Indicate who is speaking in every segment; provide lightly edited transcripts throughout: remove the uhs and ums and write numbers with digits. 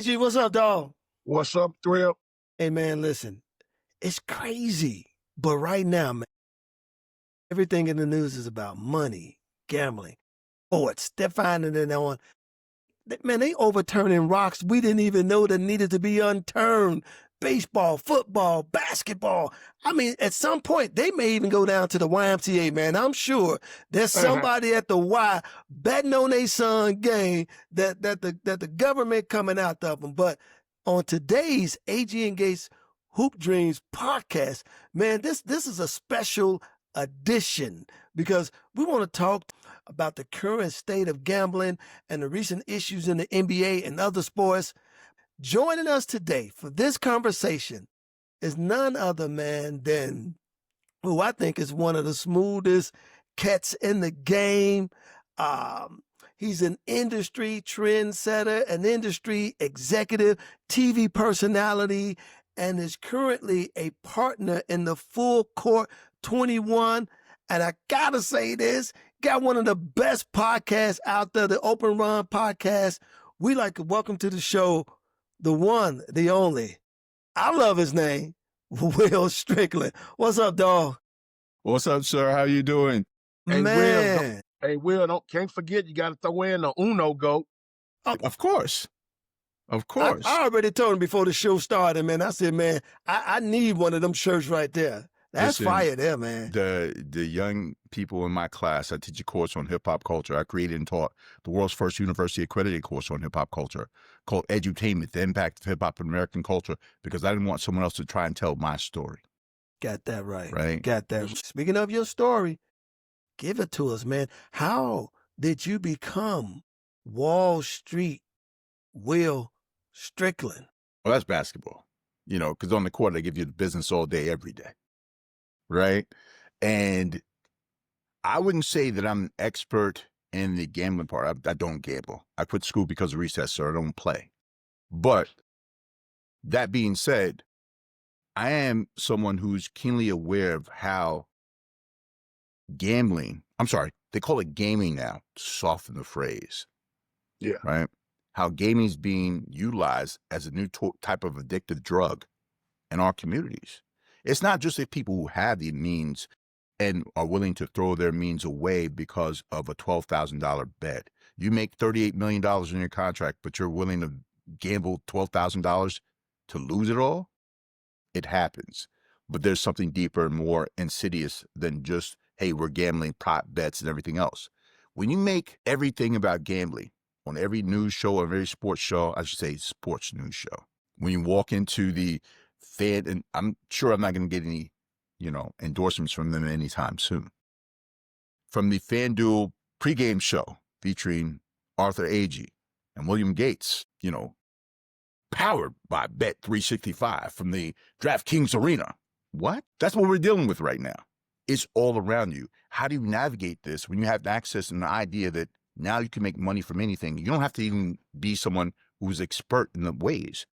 Speaker 1: Agee, what's up, dog?
Speaker 2: What's up, Thrill?
Speaker 1: Hey, man, listen, it's crazy. But right now, man, everything in the news is about money, gambling, sports. They're finding it on. Man, they overturning rocks we didn't even know that needed to be unturned. Baseball, football, basketball. I mean, at some point, they may even go down to the YMCA, man. I'm sure there's somebody at the Y betting on their son game that the government coming out of them. But on today's Agee and Gates Hoop Dreams podcast, man, this is a special edition because we want to talk about the current state of gambling and the recent issues in the NBA and other sports. Joining us today for this conversation is none other, man, than who I think is one of the smoothest cats in the game. He's an industry trendsetter, an industry executive, TV personality, and is currently a partner in the Full Court 21. And I gotta say this, got one of the best podcasts out there, the Open Run podcast. We like to welcome to the show the one, the only. I love his name, Will Strickland. What's up, dog?
Speaker 3: What's up, sir? How you doing?
Speaker 2: Hey,
Speaker 1: Man.
Speaker 2: Will, can't forget you got to throw in the Uno goat.
Speaker 3: Of course. Of course.
Speaker 1: I already told him before the show started, man. I said, man, I need one of them shirts right there. That's fire there, man.
Speaker 3: The young people in my class, I teach a course on hip-hop culture. I created and taught the world's first university accredited course on hip-hop culture called Edutainment, the impact of hip-hop in American culture, because I didn't want someone else to try and tell my story.
Speaker 1: Got that right.
Speaker 3: Right.
Speaker 1: Got that. Speaking of your story, give it to us, man. How did you become Wall Street Will Strickland?
Speaker 3: Well, that's basketball, because on the court, they give you the business all day, every day. Right. And I wouldn't say that I'm an expert in the gambling part. I don't gamble. I quit school because of recess, so I don't play. But that being said, I am someone who's keenly aware of how gambling, they call it gaming now, to soften the phrase.
Speaker 2: Yeah.
Speaker 3: Right. How gaming is being utilized as a new type of addictive drug in our communities. It's not just the people who have the means and are willing to throw their means away because of a $12,000 bet. You make $38 million in your contract, but you're willing to gamble $12,000 to lose it all? It happens. But there's something deeper and more insidious than just, hey, we're gambling, prop bets, and everything else. When you make everything about gambling on every news show or every sports show, I should say sports news show, when you walk into the fan, and I'm sure I'm not going to get any, endorsements from them anytime soon. From the FanDuel pregame show featuring Arthur Agee and William Gates, powered by Bet365 from the DraftKings Arena. What? That's what we're dealing with right now. It's all around you. How do you navigate this when you have access and the idea that now you can make money from anything? You don't have to even be someone who's expert in the ways.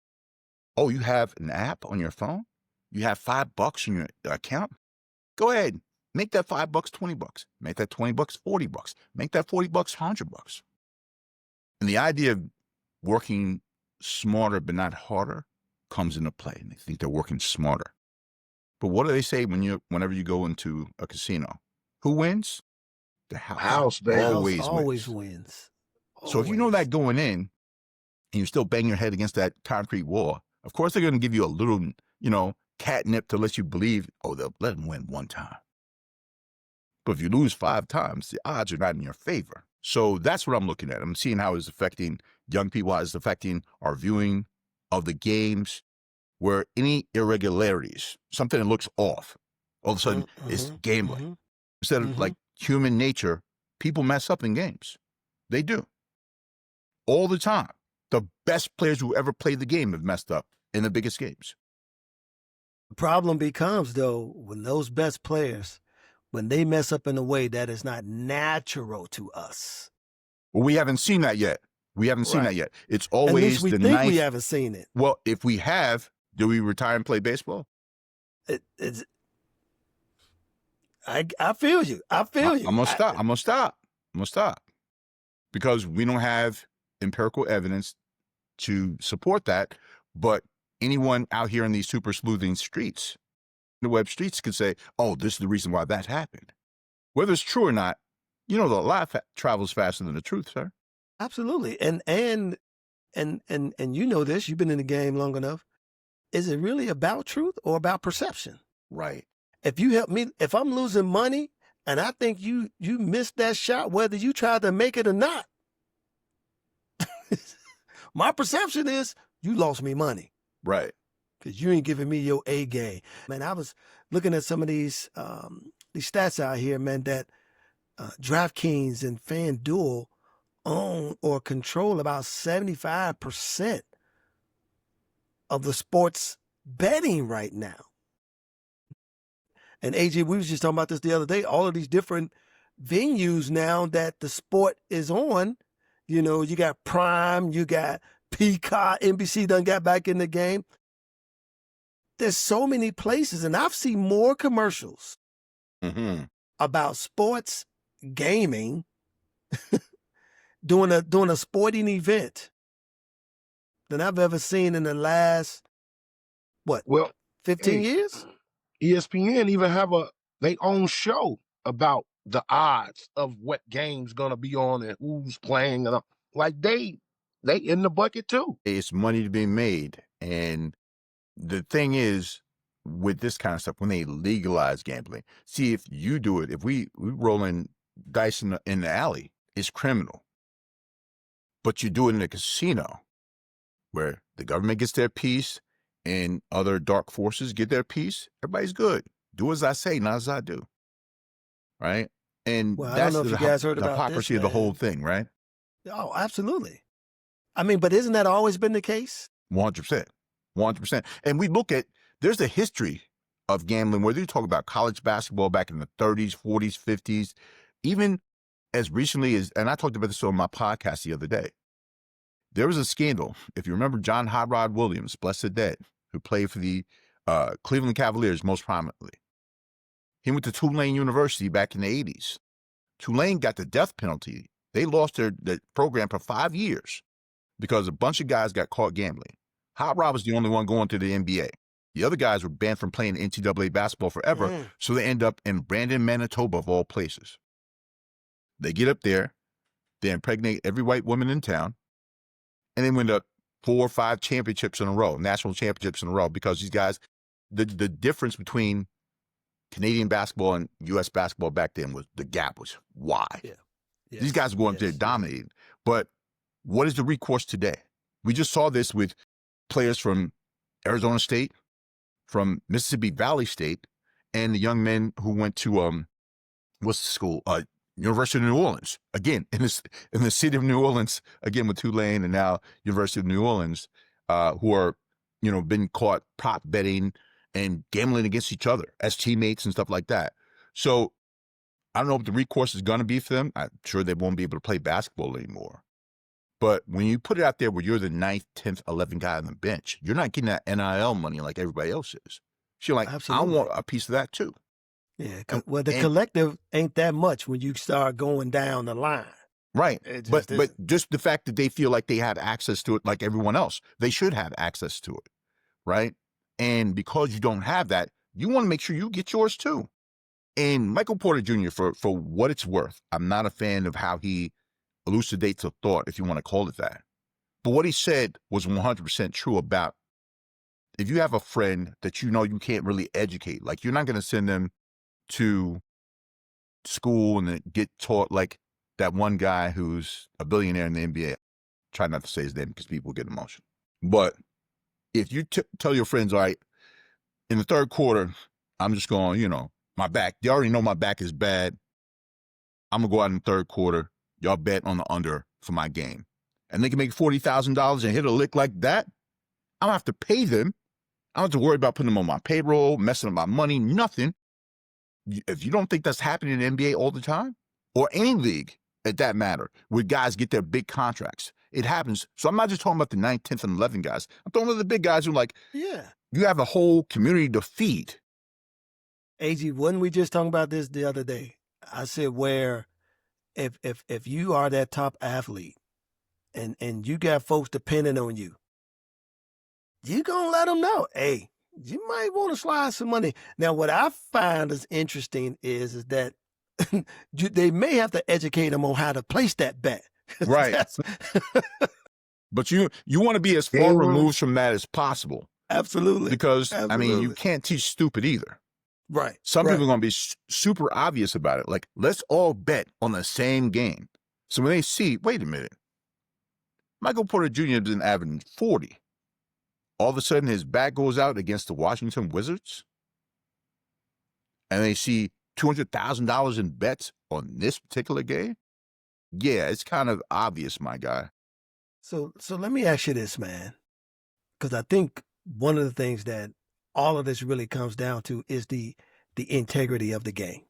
Speaker 3: Oh, you have an app on your phone? You have $5 in your account? Go ahead. Make that $5 $20. Make that $20 $40. make that $40 $100. And the idea of working smarter but not harder comes into play. And they think they're working smarter. But what do they say whenever you go into a casino? Who wins? The house.
Speaker 2: Baby.
Speaker 1: Always wins.
Speaker 3: So if you know that going in, and you still bang your head against that concrete wall, of course, they're going to give you a little, catnip to let you believe, they'll let them win one time. But if you lose 5 times, the odds are not in your favor. So that's what I'm looking at. I'm seeing how it's affecting young people, how it's affecting our viewing of the games, where any irregularities, something that looks off, all of a sudden it's gambling. Instead of like human nature, people mess up in games. They do. All the time. The best players who ever played the game have messed up in the biggest games.
Speaker 1: The problem becomes, though, when those best players, when they mess up in a way that is not natural to us.
Speaker 3: Well, we haven't seen that yet. It's always
Speaker 1: we
Speaker 3: the
Speaker 1: think
Speaker 3: ninth.
Speaker 1: We haven't seen it.
Speaker 3: Well, if we have, do we retire and play baseball?
Speaker 1: I feel you. I'm
Speaker 3: gonna stop. Because we don't have empirical evidence to support that. But anyone out here in these super sleuthing streets, the web streets, could say, oh, this is the reason why that happened. Whether it's true or not, the lie travels faster than the truth, sir.
Speaker 1: Absolutely. And you know this, you've been in the game long enough. Is it really about truth or about perception?
Speaker 3: Right.
Speaker 1: If you help me, if I'm losing money and I think you missed that shot, whether you tried to make it or not, my perception is you lost me money.
Speaker 3: Right.
Speaker 1: Because you ain't giving me your A game. Man, I was looking at some of these stats out here, man, that DraftKings and FanDuel own or control about 75% of the sports betting right now. And Agee, we was just talking about this the other day, all of these different venues now that the sport is on. You got Prime, you got Peacock, NBC done got back in the game. There's so many places, and I've seen more commercials about sports gaming doing a sporting event than I've ever seen in the last, 15 years?
Speaker 2: ESPN even have they own show about the odds of what game's gonna be on and who's playing, and like they in the bucket too.
Speaker 3: It's money to be made, and the thing is, with this kind of stuff, when they legalize gambling, see, if you do it, if we roll in dice in the alley, it's criminal. But you do it in a casino where the government gets their piece and other dark forces get their piece, everybody's good. Do as I say, not as I do. Right? And
Speaker 1: Well, I
Speaker 3: that's
Speaker 1: don't know if you guys heard
Speaker 3: the
Speaker 1: about
Speaker 3: hypocrisy
Speaker 1: this,
Speaker 3: of the whole
Speaker 1: man.
Speaker 3: thing, right?
Speaker 1: Oh, absolutely. I mean, but isn't that always been the case?
Speaker 3: 100%. 100%. And we look at, there's a history of gambling, whether you talk about college basketball back in the 30s, 40s, 50s, even as recently as, and I talked about this on my podcast the other day. There was a scandal. If you remember John Hot Rod Williams, blessed dead, who played for the Cleveland Cavaliers most prominently. He went to Tulane University back in the 80s. Tulane got the death penalty. They lost their program for 5 years because a bunch of guys got caught gambling. Hot Rod was the only one going to the NBA. The other guys were banned from playing NCAA basketball forever, so they end up in Brandon, Manitoba, of all places. They get up there, they impregnate every white woman in town, and they win up 4 or 5 championships in a row, national championships in a row, because these guys, the difference between Canadian basketball and U.S. basketball back then was, the gap was wide.
Speaker 1: Yeah. Yes.
Speaker 3: These guys are going up there dominating. But what is the recourse today? We just saw this with players from Arizona State, from Mississippi Valley State, and the young men who went to, what's the school? University of New Orleans. Again, in the city of New Orleans, again with Tulane, and now University of New Orleans, who are, been caught prop betting and gambling against each other as teammates and stuff like that. So I don't know what the recourse is going to be for them. I'm sure they won't be able to play basketball anymore. But when you put it out there where you're the 9th, 10th, 11th guy on the bench, you're not getting that NIL money like everybody else is. So you're like, absolutely, I want a piece of that too.
Speaker 1: Yeah, well, the collective ain't that much when you start going down the line.
Speaker 3: Right. But just the fact that they feel like they have access to it like everyone else, they should have access to it, right? And because you don't have that, you want to make sure you get yours too. And Michael Porter Jr., for what it's worth, I'm not a fan of how he elucidates a thought, if you want to call it that. But what he said was 100% true about, if you have a friend that you can't really educate, like you're not going to send them to school and get taught like that one guy who's a billionaire in the NBA. Try not to say his name because people get emotional. But if you tell your friends, all right, in the third quarter, I'm just going, my back, they already know my back is bad. I'm going to go out in the third quarter. Y'all bet on the under for my game. And they can make $40,000 and hit a lick like that. I don't have to pay them. I don't have to worry about putting them on my payroll, messing up my money, nothing. If you don't think that's happening in the NBA all the time, or any league at that matter, where guys get their big contracts, it happens. So I'm not just talking about the 9th, 10th, and 11th guys. I'm talking about the big guys who you have a whole community to feed.
Speaker 1: Agee, wasn't we just talking about this the other day? I said where if you are that top athlete and you got folks depending on you, you gonna let them know, hey, you might want to slide some money. Now, what I find is interesting is that they may have to educate them on how to place that bet.
Speaker 3: Right. But you want to be as far removed from that as possible.
Speaker 1: Absolutely.
Speaker 3: Because,
Speaker 1: Absolutely.
Speaker 3: I mean, you can't teach stupid either.
Speaker 1: Right.
Speaker 3: Some people are going to be super obvious about it. Like, let's all bet on the same game. So when they see, wait a minute, Michael Porter Jr. has been averaging 40. All of a sudden, his back goes out against the Washington Wizards. And they see $200,000 in bets on this particular game. Yeah, it's kind of obvious, my guy.
Speaker 1: So let me ask you this, man, because I think one of the things that all of this really comes down to is the integrity of the game.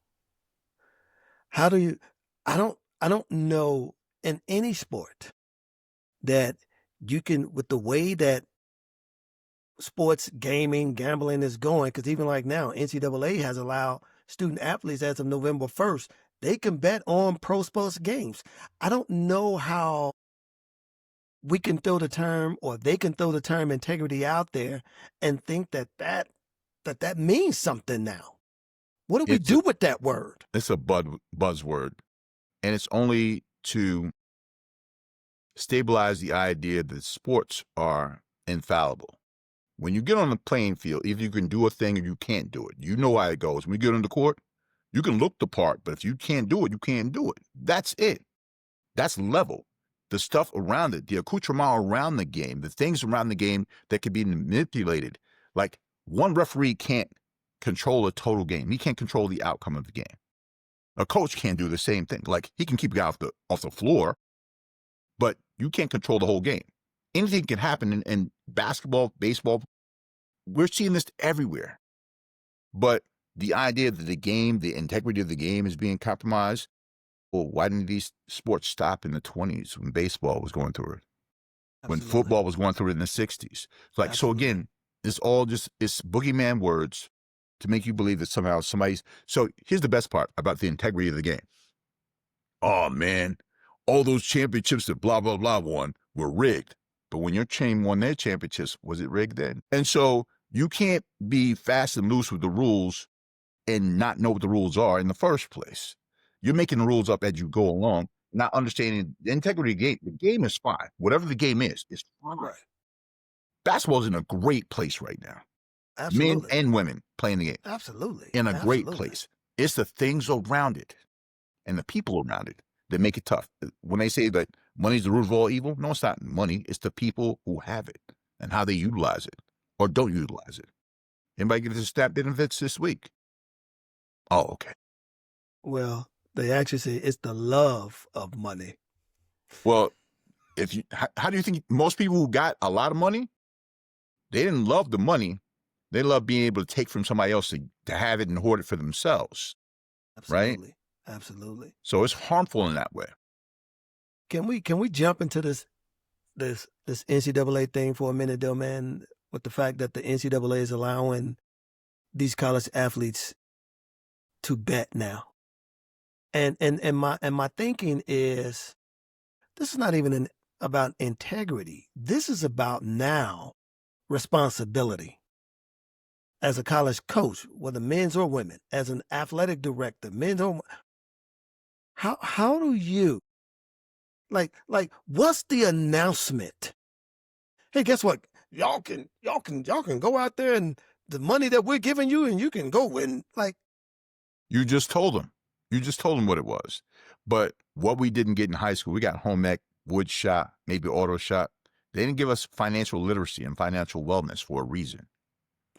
Speaker 1: How do you? I don't know in any sport that you can, with the way that sports gaming, gambling is going, because even like now, NCAA has allowed student athletes as of November 1st, they can bet on pro sports games. I don't know how we can throw the term, or they can throw the term integrity out there and think that means something now. What do we do with that word?
Speaker 3: It's a buzzword, and it's only to stabilize the idea that sports are infallible. When you get on the playing field, either you can do a thing or you can't do it. You know how it goes. When you get on the court, you can look the part, but if you can't do it, you can't do it. That's it. That's level. The stuff around it, the accoutrement around the game, the things around the game that can be manipulated. Like, one referee can't control a total game. He can't control the outcome of the game. A coach can't do the same thing. Like, he can keep a guy off the floor, but you can't control the whole game. Anything can happen in basketball, baseball. We're seeing this everywhere. But the idea that the integrity of the game is being compromised, well, why didn't these sports stop in the 20s when baseball was going through it? Absolutely. When football was going through it in the 60s? Like, so again, it's boogeyman words to make you believe that somehow somebody's. So here's the best part about the integrity of the game. Oh, man, all those championships that blah, blah, blah won were rigged. But when your team won their championships, was it rigged then? And so you can't be fast and loose with the rules and not know what the rules are in the first place. You're making the rules up as you go along, not understanding the integrity of the game. The game is fine. Whatever the game is fine. Right. Basketball is in a great place right now. Absolutely. Men and women playing the game.
Speaker 1: Absolutely.
Speaker 3: In a great place. It's the things around it and the people around it that make it tough. When they say that money's the root of all evil, no, it's not money. It's the people who have it and how they utilize it or don't utilize it. Anybody get the SNAP benefits this week? Oh, okay.
Speaker 1: Well, they actually say it's the love of money.
Speaker 3: Well, how do you think most people who got a lot of money, they didn't love the money. They love being able to take from somebody else to have it and hoard it for themselves.
Speaker 1: Absolutely.
Speaker 3: Right?
Speaker 1: Absolutely.
Speaker 3: So it's harmful in that way.
Speaker 1: Can we jump into this NCAA thing for a minute, though, man? With the fact that the NCAA is allowing these college athletes to bet now, and my thinking is, this is not even about integrity. This is about now responsibility. As a college coach, whether men's or women, as an athletic director, men's or how do you like what's the announcement? Hey, guess what? Y'all can go out there and the money that we're giving you, and you can go win. Like,
Speaker 3: you just told them. You just told them what it was. But what we didn't get in high school, we got home ec, wood shop, maybe auto shop. They didn't give us financial literacy and financial wellness for a reason.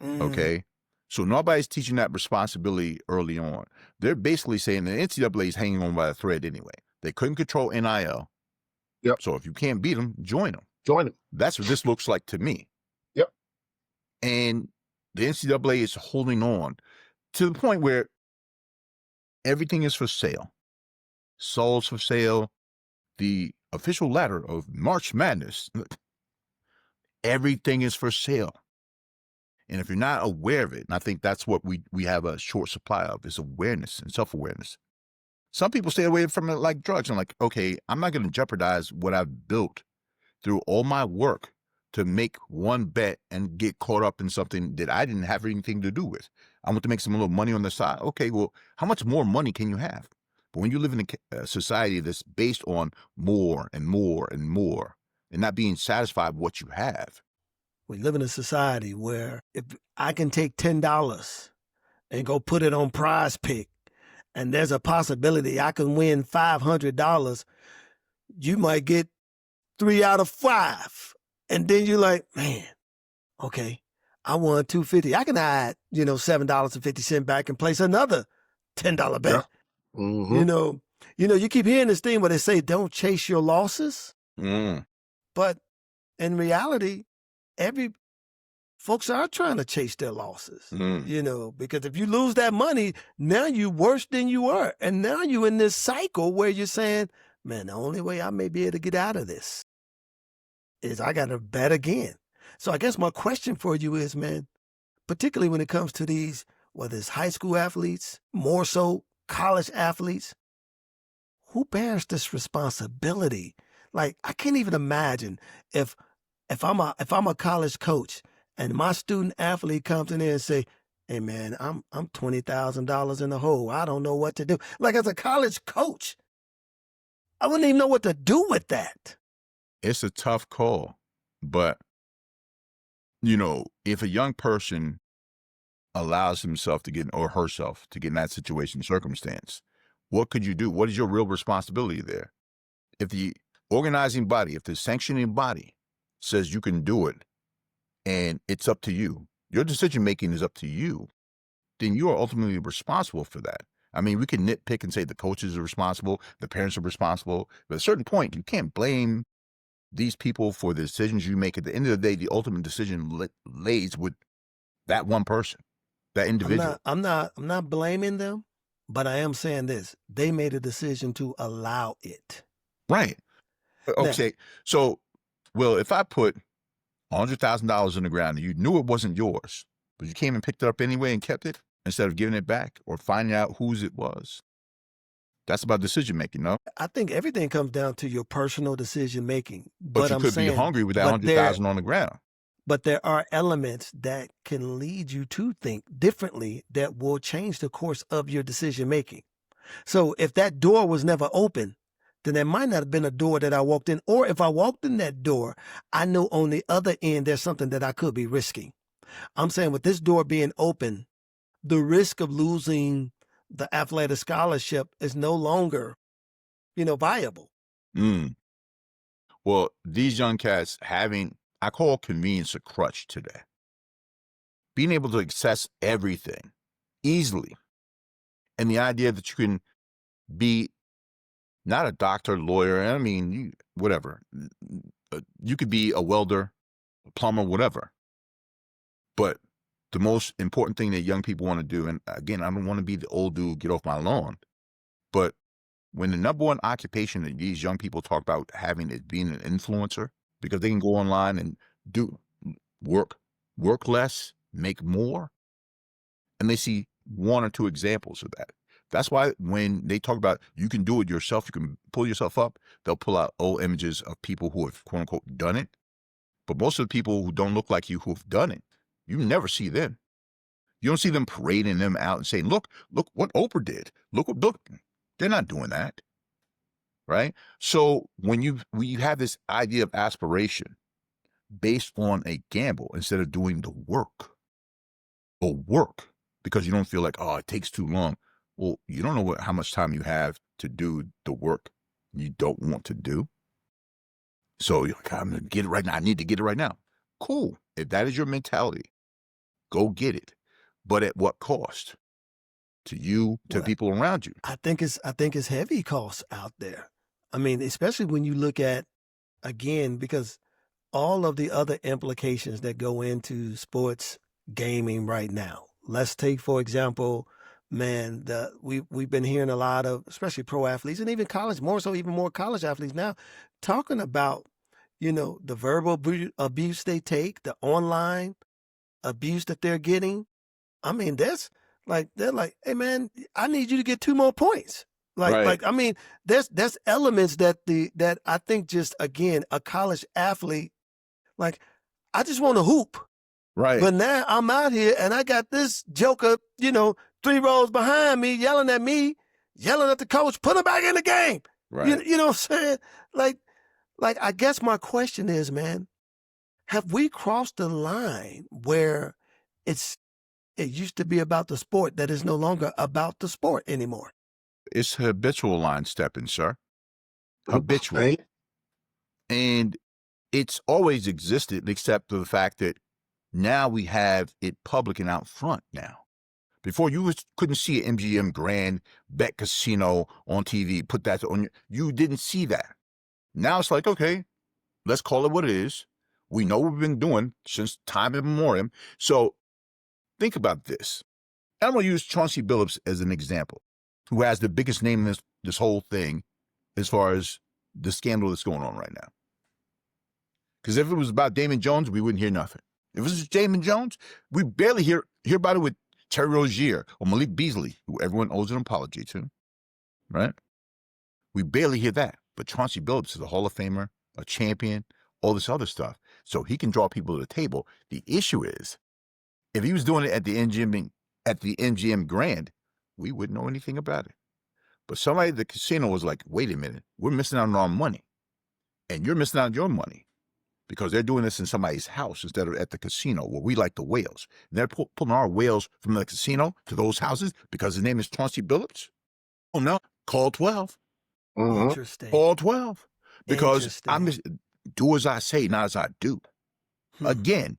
Speaker 3: Okay? So nobody's teaching that responsibility early on. They're basically saying the NCAA is hanging on by a thread anyway. They couldn't control NIL.
Speaker 2: Yep.
Speaker 3: So if you can't beat them, join them.
Speaker 2: Join them.
Speaker 3: That's what this looks like to me.
Speaker 2: Yep.
Speaker 3: And the NCAA is holding on to the point where everything is for sale. Soul's for sale. The official ladder of March Madness. Everything is for sale. And if you're not aware of it, and I think that's what we have a short supply of, is awareness and self-awareness. Some people stay away from it like drugs. I'm like, okay, I'm not going to jeopardize what I've built through all my work to make one bet and get caught up in something that I didn't have anything to do with. I want to make some little money on the side. Okay, well, how much more money can you have? But when you live in a society that's based on more and more and more and not being satisfied with what you have.
Speaker 1: We live in a society where if I can take $10 and go put it on Prize Pick, and there's a possibility I can win $500, you might get 3 out of 5. And then you're like, man, okay, I won $250. I can add, $7.50 back and place another $10 bet.
Speaker 2: Yeah. Mm-hmm.
Speaker 1: You keep hearing this thing where they say, don't chase your losses. But in reality, folks are trying to chase their losses, because if you lose that money, now you're worse than you were. And now you're in this cycle where you're saying, man, the only way I may be able to get out of this is I got to bet again. So I guess my question for you is, man, particularly when it comes to these, whether it's high school athletes, more so college athletes, who bears this responsibility? Like, I can't even imagine if I'm a college coach and my student athlete comes in there and say, hey man, I'm $20,000 in the hole. I don't know what to do. Like, as a college coach, I wouldn't even know what to do with that.
Speaker 3: It's a tough call, but if a young person allows himself to get or herself to get in that situation, circumstance, what could you do? What is your real responsibility there? If the organizing body, if the sanctioning body says you can do it and it's up to you, your decision making is up to you, then you are ultimately responsible for that. I mean, we can nitpick and say the coaches are responsible, the parents are responsible, but at a certain point, you can't blame these people for the decisions you make. At the end of the day, the ultimate decision lays with that one person, that individual.
Speaker 1: I'm not blaming them, but I am saying this: they made a decision to allow it.
Speaker 3: Right. Okay. So, Will, if I put $100,000 in the ground and you knew it wasn't yours, but you came and picked it up anyway and kept it instead of giving it back or finding out whose it was, that's about decision making, no?
Speaker 1: I think everything comes down to your personal decision making.
Speaker 3: But you could be hungry with that 100,000 on the ground.
Speaker 1: But there are elements that can lead you to think differently that will change the course of your decision making. So if that door was never open, then there might not have been a door that I walked in. Or if I walked in that door, I know on the other end there's something that I could be risking. I'm saying with this door being open, the risk of losing the athletic scholarship is no longer, viable.
Speaker 3: Well, these young cats I call convenience a crutch today. Being able to access everything easily. And the idea that you can be not a doctor, lawyer, I mean, whatever. You could be a welder, a plumber, whatever. But the most important thing that young people want to do, and again, I don't want to be the old dude, get off my lawn, but when the number one occupation that these young people talk about having is being an influencer, because they can go online and do work less, make more, and they see one or two examples of that. That's why when they talk about you can do it yourself, you can pull yourself up, they'll pull out old images of people who have, quote unquote, done it. But most of the people who don't look like you who have done it, you never see them. You don't see them parading them out and saying, look what Oprah did. Look. They're not doing that. Right? So when you have this idea of aspiration based on a gamble instead of doing the work, because you don't feel like, it takes too long. Well, you don't know how much time you have to do the work you don't want to do. So you're like, I'm going to get it right now. I need to get it right now. Cool. If that is your mentality, go get it. But at what cost? To you, to people around you.
Speaker 1: I think it's heavy costs out there. I mean, especially when you look at, again, because all of the other implications that go into sports gaming right now. Let's take, for example, man, we've been hearing a lot of, especially pro athletes and even college, more so even more college athletes now, talking about, the verbal abuse they take, the online abuse that they're getting. I mean, they're like, hey man, I need you to get 2 more points.
Speaker 3: Right.
Speaker 1: I mean, there's elements that I think just, again, a college athlete, like, I just want to hoop.
Speaker 3: Right.
Speaker 1: But now I'm out here and I got this joker, 3 rows behind me, yelling at the coach, put him back in the game.
Speaker 3: Right.
Speaker 1: You know what I'm saying? Like, I guess my question is, man, have we crossed the line where it used to be about the sport that is no longer about the sport anymore?
Speaker 3: It's habitual line stepping, sir. Habitual.
Speaker 2: Right.
Speaker 3: And it's always existed, except for the fact that now we have it public and out front now. Before, you couldn't see an MGM Grand Bet Casino on TV, put that on you didn't see that. Now it's like, okay, let's call it what it is. We know what we've been doing since time immemorial. So think about this. I'm going to use Chauncey Billups as an example, who has the biggest name in this whole thing as far as the scandal that's going on right now. Because if it was about Damon Jones, we wouldn't hear nothing. If it was Damon Jones, we barely hear about it with Terry Rozier or Malik Beasley, who everyone owes an apology to, right? We barely hear that. But Chauncey Billups is a Hall of Famer, a champion, all this other stuff. So he can draw people to the table. The issue is, if he was doing it at the MGM Grand, we wouldn't know anything about it. But somebody at the casino was like, wait a minute, we're missing out on our money. And you're missing out on your money because they're doing this in somebody's house instead of at the casino where we like the whales. And they're pulling our whales from the casino to those houses because his name is Chauncey Billups. Oh, no, call 12.
Speaker 2: Mm-hmm.
Speaker 1: Interesting.
Speaker 3: Call 12. Because do as I say, not as I do. Again,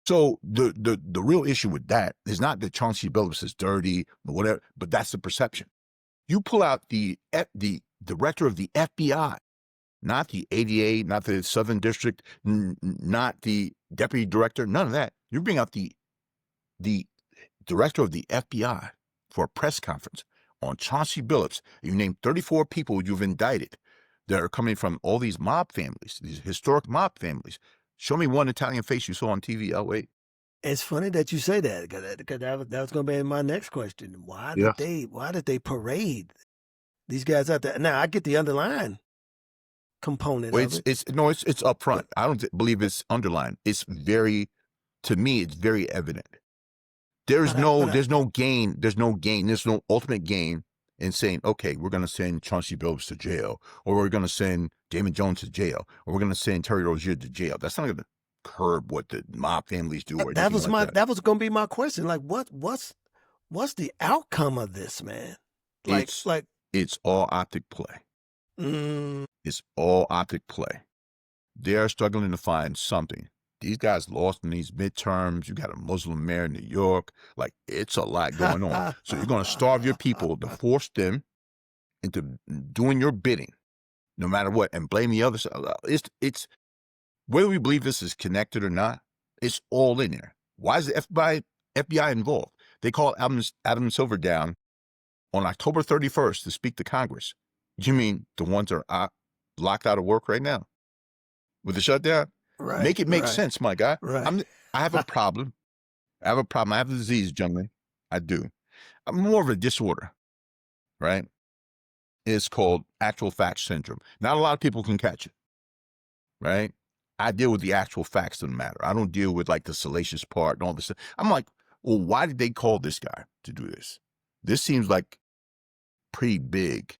Speaker 3: so the real issue with that is not that Chauncey Billups is dirty or whatever, but that's the perception. You pull out the director of the FBI, not the ADA, not the Southern District, not the deputy director, none of that. You bring out the director of the FBI for a press conference on Chauncey Billups. You name 34 people you've indicted that are coming from all these mob families, these historic mob families. Show me one Italian face you saw on TV, L8.
Speaker 1: It's funny that you say that because that was going to be my next question. Why did they parade these guys out there? Now I get the underlying component of it.
Speaker 3: It's up front. I don't believe it's underlined. To me, it's very evident. There's no gain. There's no ultimate gain in saying, okay, we're going to send Chauncey Billups to jail, or we're going to send Damon Jones to jail, or we're going to send Terry Rozier to jail. That's not going to curb what the mob families do. Or
Speaker 1: that was
Speaker 3: that
Speaker 1: was going to be my question. Like, what's the outcome of this, man?
Speaker 3: It's all optic play. It's all optic play. They're struggling to find something. These guys lost in these midterms. You got a Muslim mayor in New York. Like, it's a lot going on. So you're going to starve your people to force them into doing your bidding, no matter what, and blame the other side. It's whether we believe this is connected or not, it's all in there. Why is the FBI involved? They called Adam Silver down on October 31st to speak to Congress. You mean the ones that are locked out of work right now with the shutdown?
Speaker 1: Right.
Speaker 3: Make it make sense, my guy.
Speaker 1: Right.
Speaker 3: I have a problem. I have a disease, gentlemen. I do. I'm more of a disorder, right? It's called actual facts syndrome. Not a lot of people can catch it, right? I deal with the actual facts of the matter. I don't deal with like the salacious part and all this stuff. I'm like, well, why did they call this guy to do this? This seems like pretty big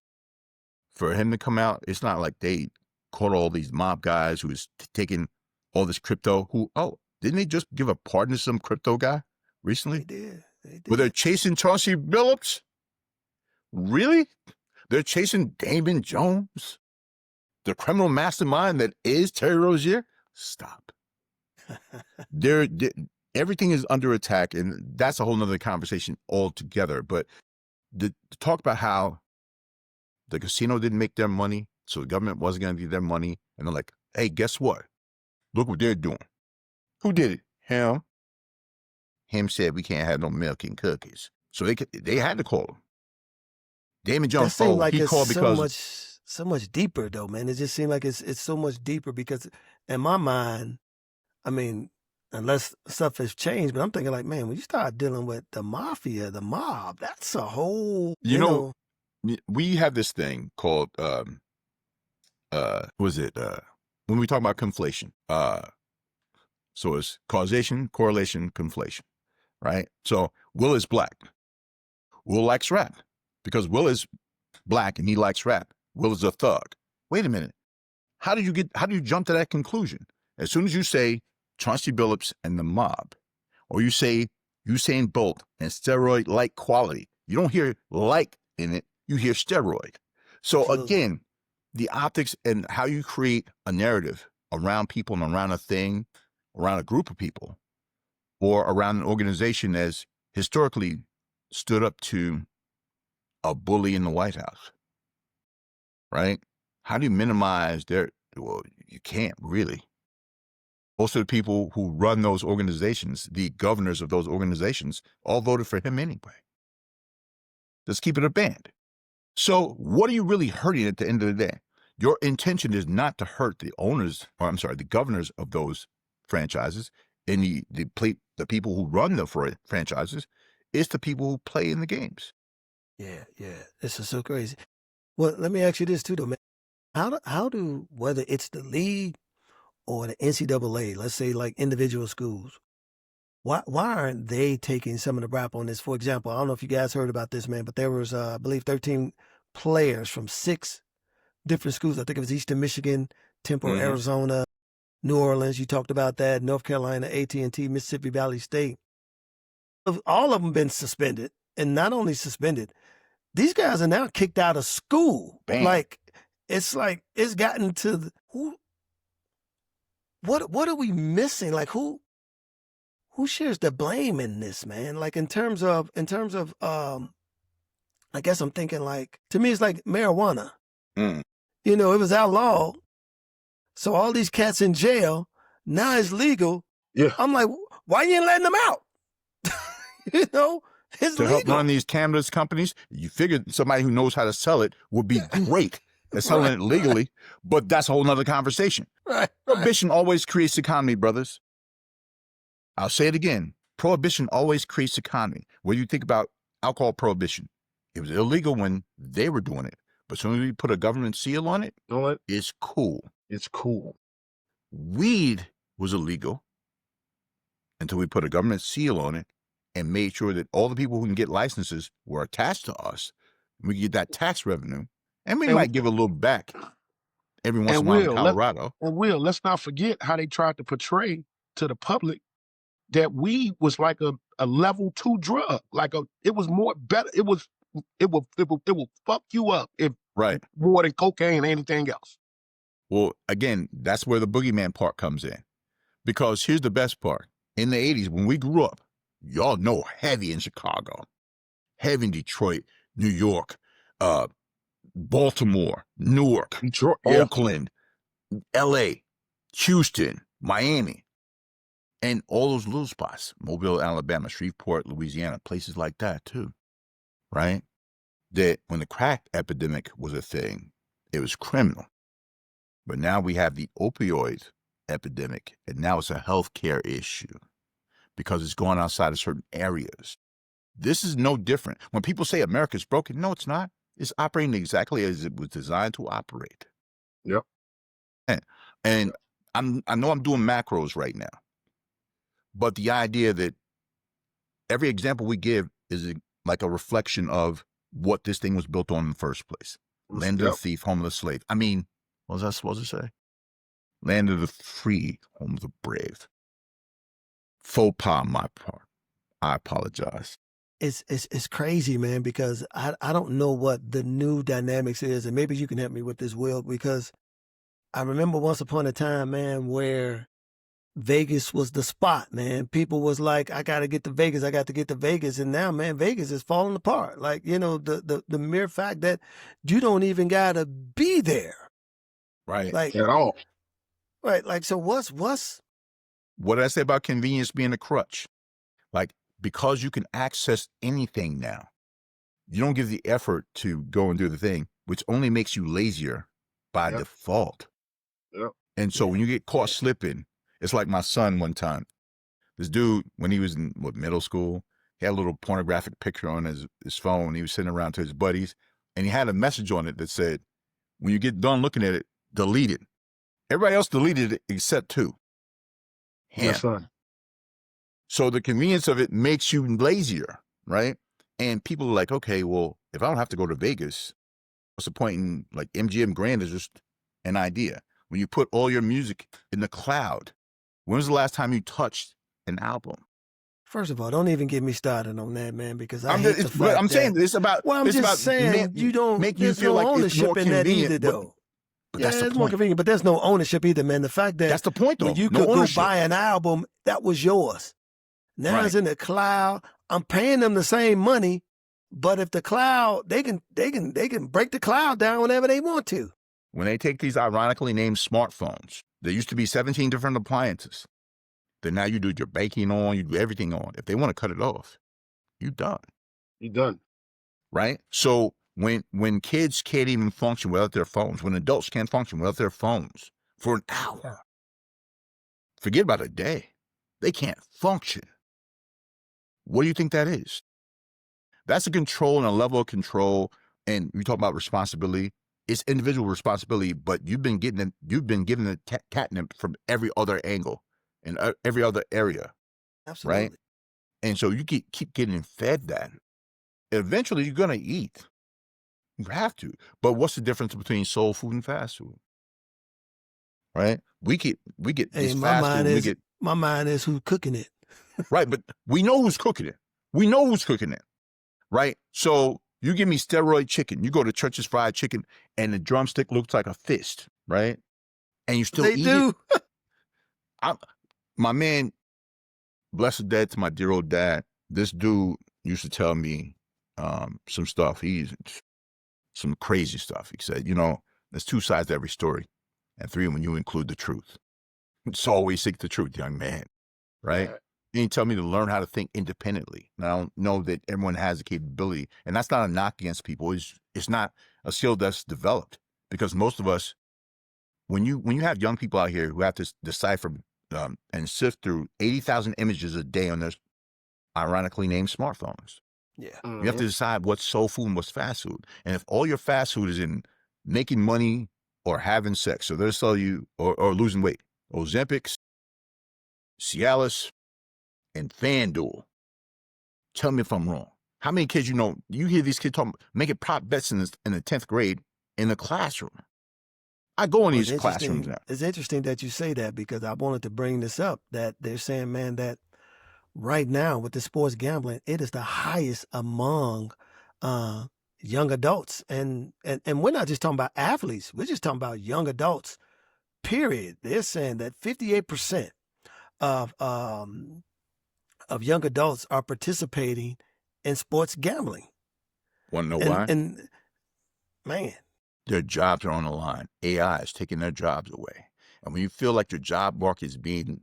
Speaker 3: for him to come out. It's not like they caught all these mob guys who was taking all this crypto. Didn't they just give a pardon to some crypto guy recently?
Speaker 1: They did.
Speaker 3: Were they chasing Chauncey Billups? Really? They're chasing Damon Jones? The criminal mastermind that is Terry Rozier? Stop. Everything is under attack, and that's a whole nother conversation altogether. But to talk about how the casino didn't make their money, so the government wasn't going to give their money, and they're like, hey, guess what? Look what they're doing. Who did it? Him. Him said we can't have no milk and cookies. So they had to call him. Damon Jones, he called because
Speaker 1: so much deeper though, man. It just seemed like it's so much deeper because in my mind, I mean, unless stuff has changed, but I'm thinking like, man, when you start dealing with the mafia, the mob, that's a whole,
Speaker 3: you know we have this thing called was it when we talk about conflation, so it's causation, correlation, conflation, right? So Will is black. Will likes rap because Will is black and he likes rap. Will is a thug. Wait a minute. How do you jump to that conclusion? As soon as you say Chauncey Billups and the mob, or you say Usain Bolt and steroid-like quality, you don't hear like in it, you hear steroid. So
Speaker 1: Absolutely.
Speaker 3: again, the optics and how you create a narrative around people and around a thing, around a group of people, or around an organization as historically stood up to a bully in the White House, right? How do you minimize well, you can't really. Most of the people who run those organizations, the governors of those organizations, all voted for him anyway. Let's keep it a band. So what are you really hurting at the end of the day? Your intention is not to hurt the owners, or I'm sorry, the governors of those franchises and the people who run the franchises. It's the people who play in the games.
Speaker 1: Yeah. This is so crazy. Well, let me ask you this too, though, man. How do whether it's the league or the NCAA, let's say like individual schools, why aren't they taking some of the rap on this? For example, I don't know if you guys heard about this, man, but there was I believe 13 players from 6 different schools. I think it was Eastern Michigan, Temple, Arizona, New Orleans. You talked about that. North Carolina, AT&T, Mississippi Valley State. All of them been suspended, and not only suspended, these guys are now kicked out of school.
Speaker 3: Bam.
Speaker 1: Like it's gotten to what are we missing? Like who shares the blame in this, man? Like in terms of I guess I'm thinking like, to me it's like marijuana. You know, it was outlawed. So all these cats in jail, now it's legal.
Speaker 2: Yeah.
Speaker 1: I'm like, why you ain't letting them out? You know, it's
Speaker 3: to
Speaker 1: legal.
Speaker 3: help run these cannabis companies. You figured somebody who knows how to sell it would be great at selling it legally, but that's a whole nother conversation.
Speaker 1: Right.
Speaker 3: Prohibition always creates economy, brothers. I'll say it again. Prohibition always creates economy. When you think about alcohol prohibition, it was illegal when they were doing it, but as soon as we put a government seal on it, it's cool.
Speaker 2: It's cool.
Speaker 3: Weed was illegal until we put a government seal on it and made sure that all the people who can get licenses were attached to us. We get that tax revenue, and we might give a little back every once in a while in Colorado.
Speaker 2: Let's not forget how they tried to portray to the public that weed was like a level 2 drug. It was more better. It will fuck you up if more than cocaine or anything else.
Speaker 3: Well, again, that's where the boogeyman part comes in. Because here's the best part. In the 80s, when we grew up, y'all know heavy in Chicago, heavy in Detroit, New York, Baltimore, Newark, Oakland, LA, Houston, Miami, and all those little spots, Mobile, Alabama, Shreveport, Louisiana, places like that too, right? That when the crack epidemic was a thing, it was criminal. But now we have the opioid epidemic, and now it's a healthcare issue because it's going outside of certain areas. This is no different. When people say America's broken, no, it's not. It's operating exactly as it was designed to operate.
Speaker 2: Yep.
Speaker 3: And I know I'm doing macros right now, but the idea that every example we give is like a reflection of what this thing was built on in the first place. Land of the thief, home of the slave. I mean, what was I supposed to say? Land of the free, home of the brave. Faux pas on my part. I apologize.
Speaker 1: It's crazy, man, because I don't know what the new dynamics is, and maybe you can help me with this, Will, because I remember once upon a time, man, where Vegas was the spot, man. People was like, I got to get to Vegas. I got to get to Vegas. And now, man, Vegas is falling apart. Like, you know, the mere fact that you don't even got to be there.
Speaker 3: Right.
Speaker 1: Like,
Speaker 2: at all.
Speaker 1: Right. Like, so what's
Speaker 3: what did I say about convenience being a crutch? Like, because you can access anything now, you don't give the effort to go and do the thing, which only makes you lazier by default.
Speaker 2: Yep.
Speaker 3: And so when you get caught slipping, it's like my son one time. This dude, when he was in middle school, he had a little pornographic picture on his phone. He was sitting around to his buddies, and he had a message on it that said, when you get done looking at it, delete it. Everybody else deleted it except him.
Speaker 2: Yes, sir.
Speaker 3: So the convenience of it makes you lazier, right? And people are like, okay, well, if I don't have to go to Vegas, what's the point in, like, MGM Grand is just an idea. When you put all your music in the cloud, when was the last time you touched an album?
Speaker 1: First of all, don't even get me started on that, man, because
Speaker 3: I'm
Speaker 1: saying
Speaker 3: it's about.
Speaker 1: Well, I'm
Speaker 3: it's
Speaker 1: just
Speaker 3: about
Speaker 1: saying you don't
Speaker 3: make you
Speaker 1: there's
Speaker 3: feel
Speaker 1: no
Speaker 3: like
Speaker 1: ownership
Speaker 3: it's more
Speaker 1: in that
Speaker 3: convenient,
Speaker 1: either, though.
Speaker 3: but
Speaker 1: Yeah,
Speaker 3: that's the
Speaker 1: it's more
Speaker 3: point.
Speaker 1: convenient, but there's no ownership either, man. The fact that
Speaker 3: That's the point, though.
Speaker 1: when you
Speaker 3: No
Speaker 1: could
Speaker 3: ownership.
Speaker 1: go buy an album, that was yours. Now
Speaker 3: Right.
Speaker 1: it's in the cloud. I'm paying them the same money, but if the cloud, they can break the cloud down whenever they want to.
Speaker 3: When they take these ironically named smartphones, there used to be 17 different appliances. Then now you do your baking on, you do everything on. If they want to cut it off, you done.
Speaker 2: You done.
Speaker 3: Right? So when kids can't even function without their phones, when adults can't function without their phones for an hour, forget about a day, they can't function. What do you think that is? That's a control and a level of control. And you talk about responsibility. It's individual responsibility, but you've been given the catnip from every other angle and every other area.
Speaker 1: Absolutely.
Speaker 3: Right? And so you keep getting fed that. Eventually, you're going to eat. You have to. But what's the difference between soul food and fast food? Right? We get
Speaker 1: Hey,
Speaker 3: this fast food.
Speaker 1: My mind is who's cooking it.
Speaker 3: Right, but we know who's cooking it. We know who's cooking it. Right? So you give me steroid chicken. You go to Church's Fried Chicken, and the drumstick looks like a fist, right? And you still eat it. My man, blessed dead to my dear old dad, this dude used to tell me some stuff. Some crazy stuff. He said, there's two sides to every story, and three when you include the truth. It's always seek the truth, young man, right? You didn't tell me to learn how to think independently. And I don't know that everyone has the capability, and that's not a knock against people. It's not a skill that's developed, because most of us, when you have young people out here who have to decipher and sift through 80,000 images a day on their ironically named smartphones.
Speaker 1: Yeah.
Speaker 3: You have to decide what's soul food and what's fast food. And if all your fast food is in making money or having sex, so they'll sell you, or losing weight, Ozempic, Cialis, and FanDuel. Tell me if I'm wrong. How many kids you hear these kids talking, making prop bets in the 10th grade in the classroom? I go in these classrooms now.
Speaker 1: It's interesting that you say that, because I wanted to bring this up, that they're saying, man, that right now with the sports gambling, it is the highest among young adults. And we're not just talking about athletes. We're just talking about young adults, period. They're saying that 58% of young adults are participating in sports gambling.
Speaker 3: Want to know why?
Speaker 1: And man,
Speaker 3: their jobs are on the line. AI is taking their jobs away. And when you feel like your job market is being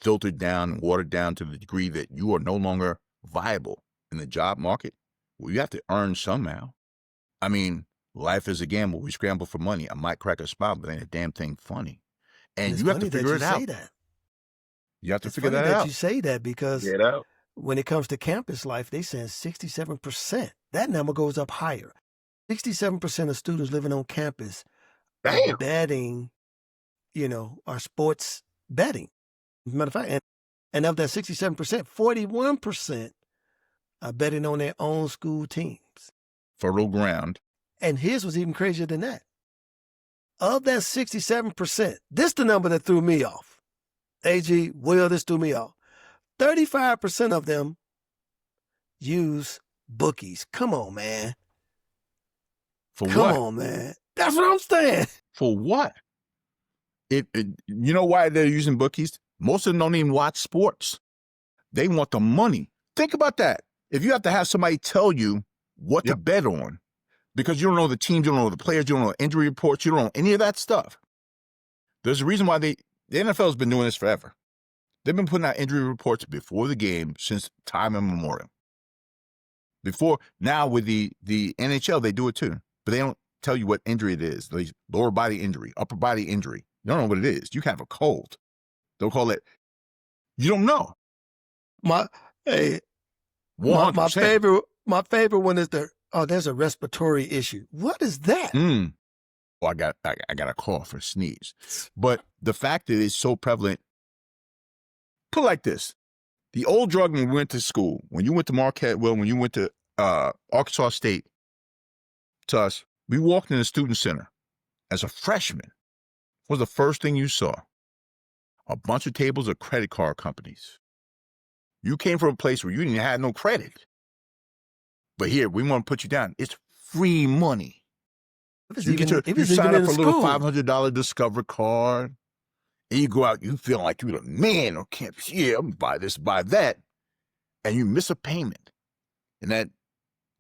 Speaker 3: filtered down and watered down to the degree that you are no longer viable in the job market, well, you have to earn somehow. I mean, life is a gamble. We scramble for money. I might crack a smile, but ain't a damn thing funny. And you have to figure it out. You have to figure that out.
Speaker 1: You say that, because when it comes to campus life, they saying 67%. That number goes up higher. 67% of students living on campus are betting, are sports betting. As a matter of fact, and of that 67%, 41% are betting on their own school teams.
Speaker 3: Fertile ground.
Speaker 1: And here's what's even crazier than that. Of that 67%, this the number that threw me off. Agee, Will, this threw me off. 35% of them use bookies. Come on, man.
Speaker 3: For
Speaker 1: Come
Speaker 3: what?
Speaker 1: Come on, man. That's what I'm saying.
Speaker 3: For what? You know why they're using bookies? Most of them don't even watch sports. They want the money. Think about that. If you have to have somebody tell you what to bet on, because you don't know the teams, you don't know the players, you don't know injury reports, you don't know any of that stuff. There's a reason why the NFL has been doing this forever. They've been putting out injury reports before the game since time immemorial. Now with the NHL, they do it too, but they don't tell you what injury it is. Like lower body injury, upper body injury. You don't know what it is. You have a cold. They'll call it. You don't know.
Speaker 1: My favorite one is the oh, there's a respiratory issue. What is that?
Speaker 3: Well, I got a cough or sneeze. But the fact that it's so prevalent, put it like this. The old drug when we went to school, when you went to Marquette, well, when you went to Arkansas State, to us, we walked in the student center as a freshman. What was the first thing you saw? A bunch of tables of credit card companies. You came from a place where you didn't have no credit. But here, we want to put you down. It's free money. You sign up for a little $500 Discover card, and you go out, you feel like you're the man on campus. Yeah, I'm buy this, buy that. And you miss a payment. And that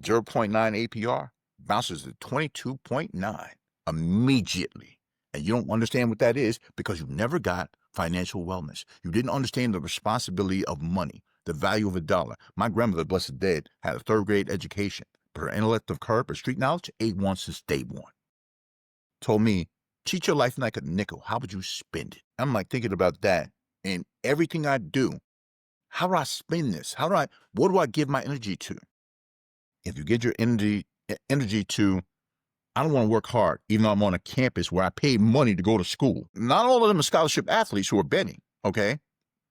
Speaker 3: 0.9 APR bounces to 22.9 immediately. And you don't understand what that is because you never got financial wellness. You didn't understand the responsibility of money, the value of a dollar. My grandmother, blessed dead, had a 3rd grade education, but her intellect of curb, her street knowledge, A1 since day one. Told me, treat your life like a nickel. How would you spend it? I'm like thinking about that. And everything I do, how do I spend this? What do I give my energy to? If you get your energy to, I don't want to work hard, even though I'm on a campus where I pay money to go to school. Not all of them are scholarship athletes who are betting, okay?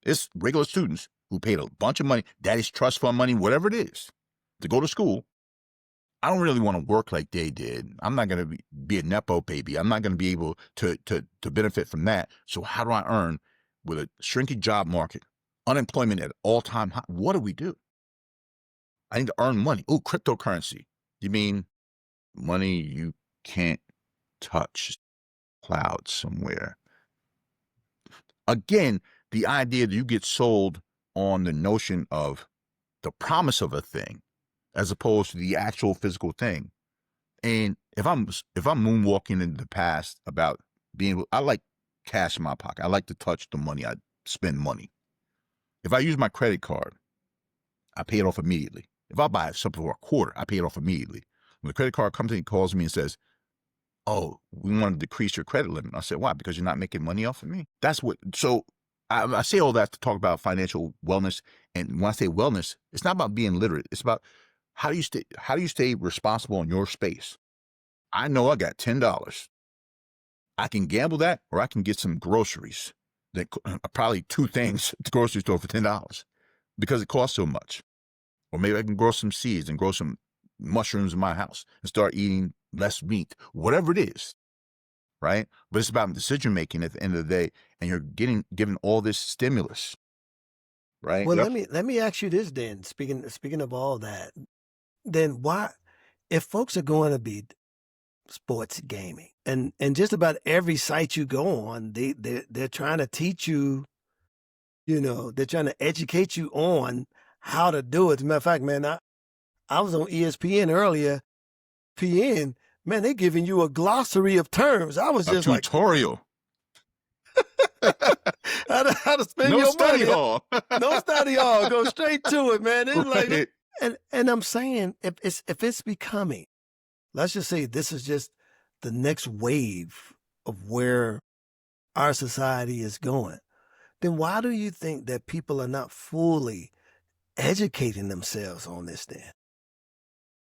Speaker 3: It's regular students who paid a bunch of money, daddy's trust fund money, whatever it is, to go to school. I don't really want to work like they did. I'm not going to be a Nepo baby. I'm not going to be able to benefit from that. So how do I earn with a shrinking job market, unemployment at all-time high? What do we do? I need to earn money. Oh, cryptocurrency. You mean money you can't touch, cloud somewhere? Again, the idea that you get sold on the notion of the promise of a thing as opposed to the actual physical thing. And if I'm moonwalking in the past about I like cash in my pocket. I like to touch the money. I spend money. If I use my credit card, I pay it off immediately. If I buy something for a quarter, I pay it off immediately. When the credit card company calls me and says, oh, we want to decrease your credit limit. I said, why? Because you're not making money off of me? So I say all that to talk about financial wellness. And when I say wellness, it's not about being literate. It's about how do you stay responsible in your space? I know I got $10. I can gamble that, or I can get some groceries. That probably 2 things at the grocery store for $10 because it costs so much. Or maybe I can grow some seeds and grow some mushrooms in my house and start eating less meat, whatever it is, right? But it's about decision making at the end of the day, and you're given all this stimulus, right?
Speaker 1: Well, let me ask you this then. Speaking of all that, then why, if folks are going to be sports gaming and just about every site you go on, they're trying to teach you, they're trying to educate you on how to do it. As a matter of fact, man, I was on ESPN earlier. PN, man, they're giving you a glossary of terms. I was just
Speaker 3: a tutorial.
Speaker 1: How to spend
Speaker 3: No
Speaker 1: your
Speaker 3: study
Speaker 1: money.
Speaker 3: hall.
Speaker 1: No study hall. Go straight to it, man. It's like, and I'm saying if it's becoming, let's just say this is just the next wave of where our society is going, then why do you think that people are not fully educating themselves on this then?